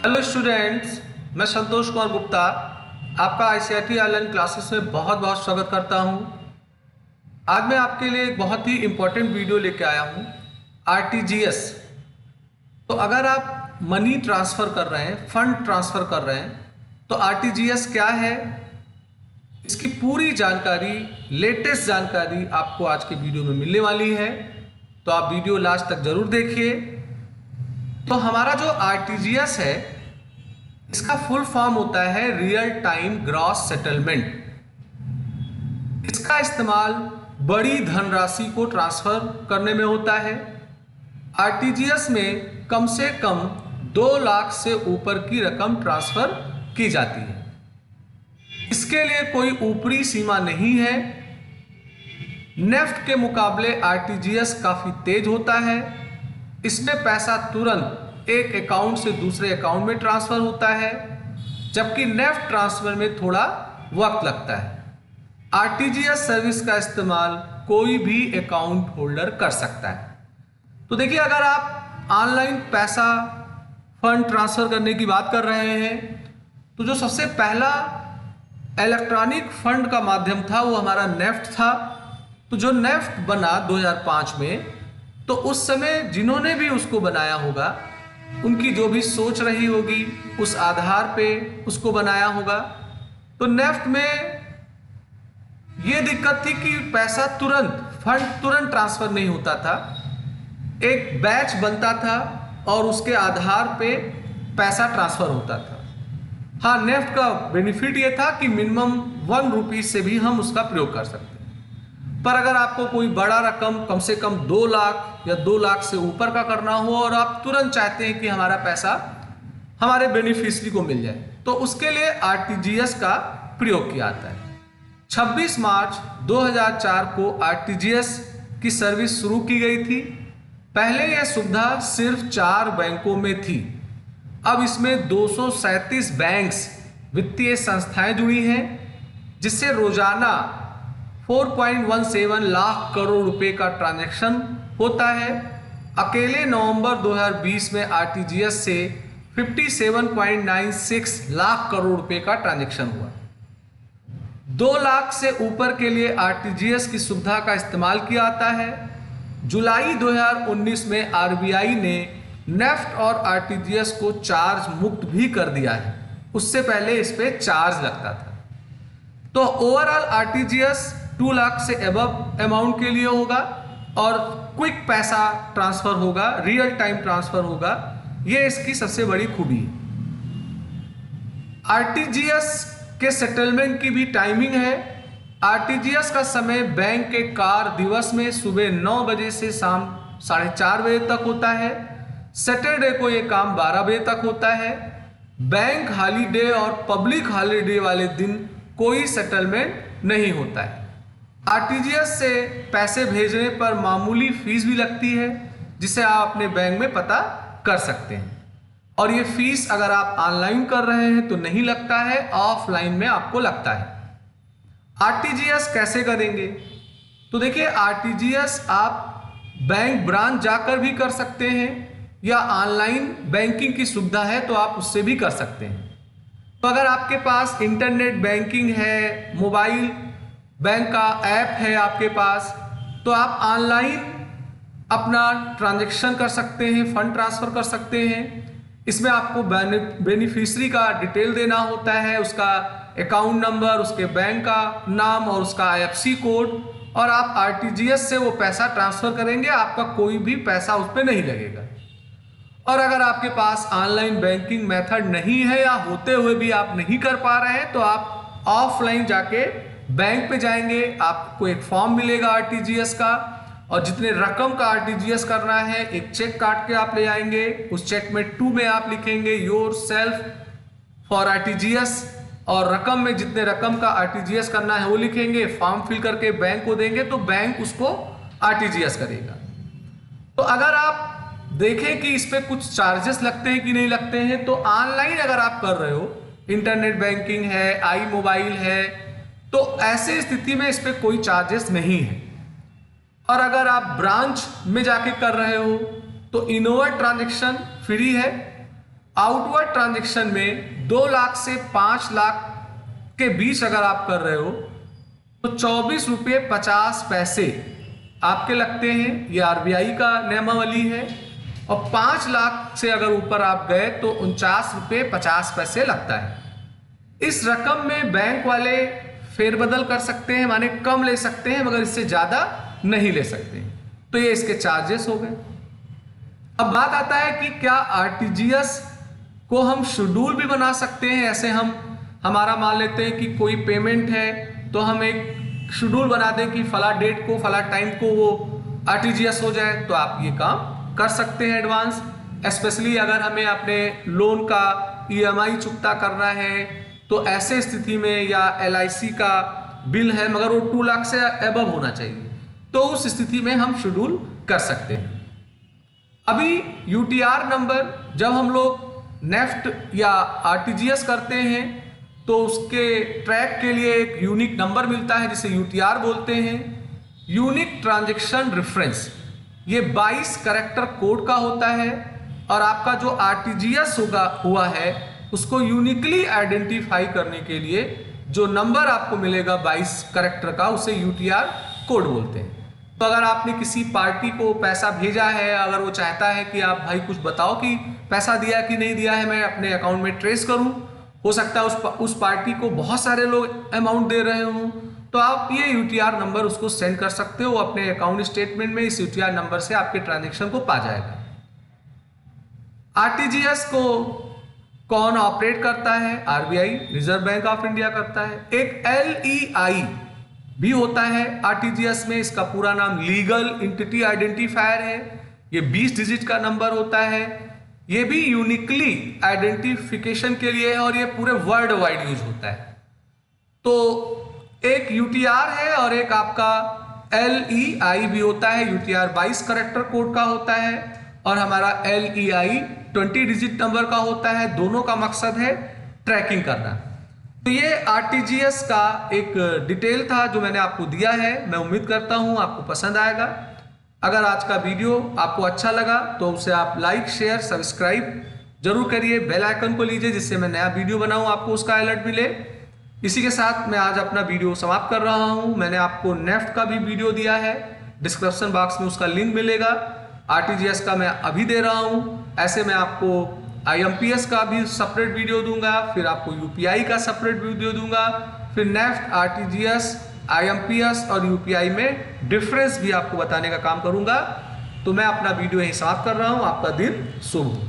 Hello students, मैं संतोष कुमार गुप्ता आपका ICIT online classes में बहुत बहुत स्वागत करता हूं। आज मैं आपके लिए एक बहुत ही इम्पोर्टेंट वीडियो लेके आया हूं, आरटीजीएस। तो अगर आप मनी ट्रांसफ़र कर रहे हैं, फंड ट्रांसफ़र कर रहे हैं, तो आरटीजीएस क्या है, इसकी पूरी जानकारी, लेटेस्ट जानकारी आपको आज के वीडियो में मिलने वाली है। तो आप वीडियो लास्ट तक ज़रूर देखिए। तो हमारा जो आरटीजीएस है, इसका फुल फॉर्म होता है रियल टाइम ग्रॉस सेटलमेंट। इसका इस्तेमाल बड़ी धनराशि को ट्रांसफर करने में होता है। आरटीजीएस में कम से कम 2 लाख से ऊपर की रकम ट्रांसफर की जाती है। इसके लिए कोई ऊपरी सीमा नहीं है। नेफ्ट के मुकाबले आरटीजीएस काफी तेज होता है। इसमें पैसा तुरंत एक अकाउंट से दूसरे अकाउंट में ट्रांसफर होता है, जबकि नेफ्ट ट्रांसफर में थोड़ा वक्त लगता है। आरटीजीएस सर्विस का इस्तेमाल कोई भी अकाउंट होल्डर कर सकता है। तो देखिए, अगर आप ऑनलाइन पैसा फंड ट्रांसफर करने की बात कर रहे हैं, तो जो सबसे पहला इलेक्ट्रॉनिक फंड का माध्यम था वो हमारा नेफ्ट था। तो जो नेफ्ट बना 2005 में, तो उस समय जिन्होंने भी उसको बनाया होगा, उनकी जो भी सोच रही होगी, उस आधार पे उसको बनाया होगा। तो नेफ्ट में ये दिक्कत थी कि पैसा फंड तुरंत ट्रांसफर नहीं होता था। एक बैच बनता था और उसके आधार पे पैसा ट्रांसफर होता था। हाँ, नेफ्ट का बेनिफिट ये था कि मिनिमम 1 रुपीज से भी हम उसका प्रयोग कर सकते हैं। पर अगर आपको कोई बड़ा रकम, कम से कम 2 लाख या 2 लाख से ऊपर का करना हो और आप तुरंत चाहते हैं कि हमारा पैसा हमारे बेनिफिशियरी को मिल जाए, तो उसके लिए आरटीजीएस का प्रयोग किया जाता है। 26 मार्च 2004 को आरटीजीएस की सर्विस शुरू की गई थी। पहले यह सुविधा सिर्फ 4 बैंकों में थी। अब इसमें 237 बैंक्स, वित्तीय संस्थाएं जुड़ी हैं, जिससे रोजाना 4.17 लाख करोड़ रुपए का ट्रांजैक्शन होता है। अकेले नवंबर 2020 में आरटीजीएस से 57.96 लाख करोड़ रुपए का ट्रांजैक्शन हुआ। 2 लाख से ऊपर के लिए आरटीजीएस की सुविधा का इस्तेमाल किया जाता है। जुलाई 2019 में आरबीआई ने नेफ्ट और आरटीजीएस को चार्ज मुक्त भी कर दिया है। उससे पहले इस पे चार्ज लगता था। तो ओवरऑल आरटीजीएस 2 लाख से अबव अमाउंट के लिए होगा और क्विक पैसा ट्रांसफर होगा, रियल टाइम ट्रांसफर होगा। ये इसकी सबसे बड़ी खूबी है। आरटीजीएस के सेटलमेंट की भी टाइमिंग है। आरटीजीएस का समय बैंक के कार्य दिवस में सुबह 9 बजे से शाम 4:30 बजे तक होता है। सैटरडे को ये काम 12 बजे तक होता है। बैंक हॉलीडे और पब्लिक हॉलीडे वाले दिन कोई सेटलमेंट नहीं होता है। आरटीजीएस से पैसे भेजने पर मामूली फीस भी लगती है, जिसे आप अपने बैंक में पता कर सकते हैं। और ये फीस अगर आप ऑनलाइन कर रहे हैं तो नहीं लगता है, ऑफलाइन में आपको लगता है। आरटीजीएस कैसे करेंगे? तो देखिए, आरटीजीएस आप बैंक ब्रांच जाकर भी कर सकते हैं, या ऑनलाइन बैंकिंग की सुविधा है तो आप उससे भी कर सकते हैं। तो अगर आपके पास इंटरनेट बैंकिंग है, मोबाइल बैंक का ऐप है आपके पास, तो आप ऑनलाइन अपना ट्रांजैक्शन कर सकते हैं, फंड ट्रांसफर कर सकते हैं। इसमें आपको बेनिफिशियरी का डिटेल देना होता है, उसका अकाउंट नंबर, उसके बैंक का नाम और उसका आईएफएससी कोड, और आप आरटीजीएस से वो पैसा ट्रांसफर करेंगे। आपका कोई भी पैसा उस पर नहीं लगेगा। और अगर आपके पास ऑनलाइन बैंकिंग मेथड नहीं है या होते हुए भी आप नहीं कर पा रहे हैं, तो आप ऑफलाइन जाके बैंक पे जाएंगे। आपको एक फॉर्म मिलेगा आरटीजीएस का, और जितने रकम का आरटीजीएस करना है, एक चेक काट के आप ले आएंगे। उस चेक में 2 में आप लिखेंगे योर सेल्फ फॉर आरटीजीएस, और रकम में जितने रकम का आरटीजीएस करना है वो लिखेंगे। फॉर्म फिल करके बैंक को देंगे तो बैंक उसको आरटीजीएस करेगा। तो अगर आप देखें कि इस पे कुछ चार्जेस लगते हैं कि नहीं लगते हैं, तो ऑनलाइन अगर आप कर रहे हो, इंटरनेट बैंकिंग है, आई मोबाइल है, तो ऐसे स्थिति में इस पे कोई चार्जेस नहीं है। और अगर आप ब्रांच में जाके कर रहे हो तो इनोवा ट्रांजैक्शन फ्री है। आउटवर्ड ट्रांजैक्शन में 2 लाख से 5 लाख के बीच अगर आप कर रहे हो तो 24 रुपये 50 पैसे आपके लगते हैं, ये आरबीआई का नियमावली है। और 5 लाख से अगर ऊपर आप गए तो 49 रुपये 50 पैसे लगता है। इस रकम में बैंक वाले फेरबदल कर सकते हैं, माने कम ले सकते हैं, मगर इससे ज़्यादा नहीं ले सकते। तो ये इसके चार्जेस हो गए। अब बात आता है कि क्या आरटीजीएस को हम शेड्यूल भी बना सकते हैं। ऐसे हमारा मान लेते हैं कि कोई पेमेंट है तो हम एक शेड्यूल बना दें कि फला डेट को फला टाइम को वो आरटीजीएस हो जाए, तो आप ये काम कर सकते हैं एडवांस। स्पेशली अगर हमें अपने लोन का ईएमआई चुकता करना है तो ऐसे स्थिति में, या एलआईसी का बिल है मगर वो 2 लाख से अबव होना चाहिए, तो उस स्थिति में हम शेड्यूल कर सकते हैं। अभी यूटीआर नंबर जब हम लोग नेफ्ट या आरटीजीएस करते हैं तो उसके ट्रैक के लिए एक यूनिक नंबर मिलता है जिसे यूटीआर बोलते हैं, यूनिक ट्रांजैक्शन रेफरेंस। ये 22 कैरेक्टर कोड का होता है और आपका जो आरटीजीएस हुआ है उसको यूनिकली आइडेंटिफाई करने के लिए जो नंबर आपको मिलेगा 22 कैरेक्टर का, उसे यूटीआर कोड बोलते हैं। तो अगर आपने किसी पार्टी को पैसा भेजा है, अगर वो चाहता है कि आप भाई कुछ बताओ कि पैसा दिया कि नहीं दिया है, मैं अपने अकाउंट में ट्रेस करूं, हो सकता है उस पार्टी को बहुत सारे लोग अमाउंट दे रहे हों, तो आप ये यूटीआर नंबर उसको सेंड कर सकते हो अपने अकाउंट स्टेटमेंट में। इस यूटीआर नंबर से आपके ट्रांजैक्शन को पा जाएगा। आरटीजीएस को कौन ऑपरेट करता है? RBI, reserve bank of India करता है। एक एलईआई भी होता है आरटीजीएस में, इसका पूरा नाम लीगल एंटिटी आइडेंटिफायर है। ये 20 डिजिट का नंबर होता है। ये भी यूनिकली आइडेंटिफिकेशन के लिए है और ये पूरे वर्ल्ड वाइड यूज होता है। तो एक यूटीआर है और एक आपका एलईआई भी होता है। यूटीआर 22 कैरेक्टर कोड का होता है और हमारा एलईआई 20 डिजिट नंबर का होता है। दोनों का मकसद है ट्रैकिंग करना। तो ये आरटीजीएस का एक डिटेल था जो मैंने आपको दिया है। मैं उम्मीद करता हूं आपको पसंद आएगा। अगर आज का वीडियो आपको अच्छा लगा तो उसे आप लाइक, शेयर, सब्सक्राइब जरूर करिए। बेल आइकन को लीजिए जिससे मैं नया वीडियो बनाऊं आपको उसका अलर्ट मिले। इसी के साथ मैं आज अपना वीडियो समाप्त कर रहा हूं। मैंने आपको नेफ्ट का भी वीडियो दिया है, डिस्क्रिप्शन बॉक्स में उसका लिंक मिलेगा। आरटीजीएस का मैं अभी दे रहा हूं। ऐसे मैं आपको आईएमपीएस का भी सेपरेट वीडियो दूंगा, फिर आपको यूपीआई का सेपरेट वीडियो दूंगा, फिर नेफ्ट, आरटीजीएस, आईएमपीएस और यूपीआई में डिफरेंस भी आपको बताने का काम करूंगा। तो मैं अपना वीडियो यहीं समाप्त कर रहा हूं। आपका दिन शुभ हो।